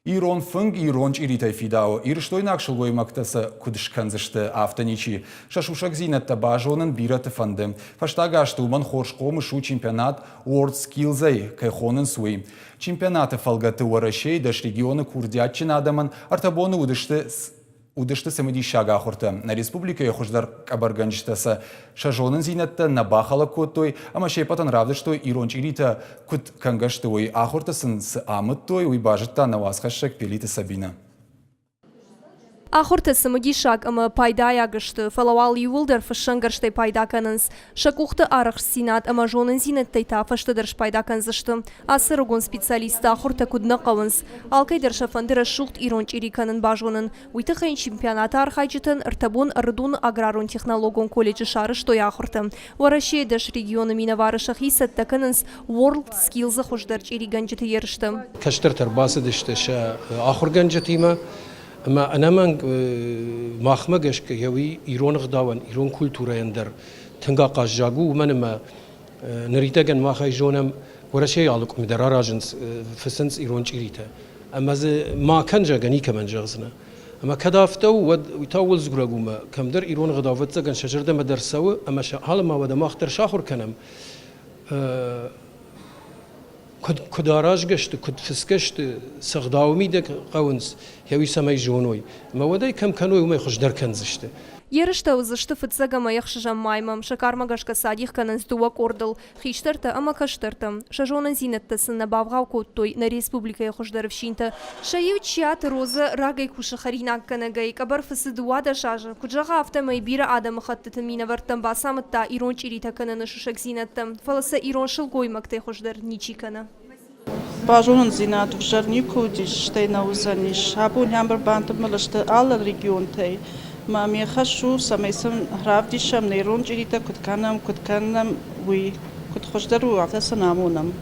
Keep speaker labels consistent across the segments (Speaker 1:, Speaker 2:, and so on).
Speaker 1: Ирон фынг иронч иритай фидау. Ирштойнак шылгой мактасы кудышканзышты автоничи. Шашушак зинетта бажонын бираты фанды. Фаштагашты уман хоршқомы шу чемпионат World Skills'ай кайхонын суи. Чемпионаты фалгаты уарашей даш регионы курдятчин адаман артабоны удышты самыди шага ахурты. На республике хождар кабарганчтасы шажонын зинетті на бахала коттой, ама шейпатан равды, что иронч ирита кут кангашты ой ахуртасын с амыттой, уй бажытта на васхашек пелиты Сабина.
Speaker 2: Ахурты самыди шаг ама пайда ягышты, фалавал ювылдар фашангарштай пайда канынс. Шакухты арах синат ама жонын зинеттай тафаштыдырш пайда канзышты. Асы ругон специалисты ахурты кудна қавынс. Алкайдар шафандыра шухт иронч ири канын бажонын. Уйтықайн чемпионаты архайчытын ыртабон ырдун аграрун технологон колледжі шарыштой ахурты. Варашей даш регионы минаварышах исатта канынс World Skills'ы хождарч ири ганжыты ерышты.
Speaker 3: Каштыртар басы дыштыша ахур ганжытыма. أما أنا من ماخمجش كيوي إيران غداون إيران كولتورا يندر تنقا قاجاجو ومن ما نريتاجن ما خيجونم ولا شيء علىكم مدرا راجنس فسنس إيران شريته أما ما كان جاجني كمان جغزنا أما كدافتو ويتاول زغرقوما كم در إيران غداوت زغن شجر ده مدرسة أما حالا ما وده ما اختر شاخر كنم كداراج قشت كد فسكشت سغداومي دك قونس هوي سماي جونوي ما وداي كم كانوا وما يخش در كنزشته
Speaker 2: Ерышта узышты фыцагама яхшыжам маймам, шакармагашка садих канын стуа кордыл, хиштырта ама каштыртым. Шажонын зинеттасын на бавгау коттой на республика яхождарывшинта. Шаев чият розы рагай куша харинак канагай, кабар фысы дуада шажа. Куджаға автомай бира адамы хаттытын мина варттам басамытта ирон чирита кананы шушак зинеттам. Фаласа ирон шылгой мактай хождар ничи кана.
Speaker 4: Бажонын зинат в жарнику диш на узаниш. Абун ямбар бантым мылышты алла регион тай. ما میخوشو سمیسم هرافدیشم نیرون جریتا کد کنم وی کد خوش درو عفاس نامونم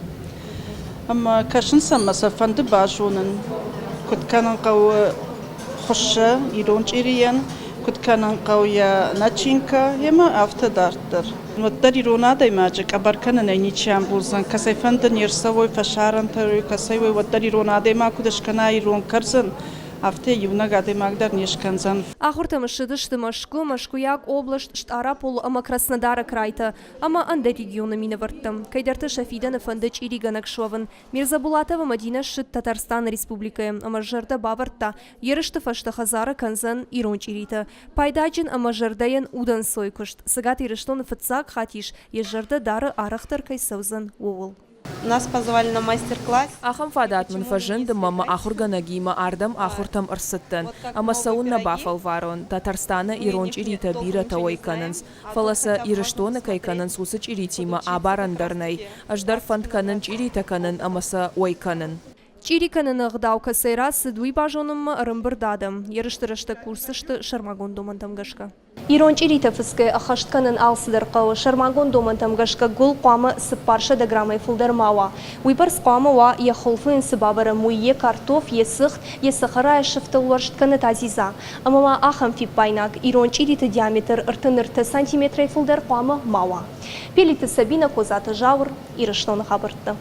Speaker 4: اما کشن سم مثلا فند باشونن کد کنن قو خوشه ایرون جریان کد کنن قو یا نچینکا یما افت دارتر وداری رونا دیماجک ابر کنن اینیچیام بولزن کسی فند نیرسوی فشارن تروی کسی وداری رونا دیما کدش کنای ایرون کرزن Авте юна гады магдар нешканзан.
Speaker 2: Ахуртам шыдышты машкуяк область штара пол ама Краснодара крайта, ама анда региона мина варттам. Кайдарты Шафидана фандыч ириганак шован. Мирзабулатова Мадина шыт Татарстан республикая, ама жарда баварта. Ерышты фашта хазара канзан иронч ирита. Пайдаджин ама жардаян удан сойкушт. Сагат ирыштон фыцак хатиш, ежарда дары арахтар кайсавзан уол.
Speaker 5: Нас позвали на мастер-класс.
Speaker 6: Ахам фадат мен фажинды мама ахурганагима ардам ахуртам арсыттан. Ама саунна бафал варон. Татарстана иронч ирита бира тауай кананс. Фаласа ирыштона кай кананс усыч иритима абарандарнай. Аждар фанд кананч ирита канан амаса ой канан.
Speaker 2: Чириканын ағдаука сайрасы дуй бажонымы ырымбырдадым. Ерыштырышты курсышты Шармагон домантам гашка. Ирон чирита фыске ахаштканын алсыдар қауы Шармагон домантам гашка гул қамы сыппарша даграмай фулдармауа. Уйпар сқамы ва яхолфын сыбабары муе картоф есық, есықыра шыфтылуарштканы тазиза. Амама ахам фиппайнак ирон чирита диаметр ыртын-ырты сантиметрай фулдар қамы мауа. Пелиті Сабина козаты жауыр ирыштон хабыртты.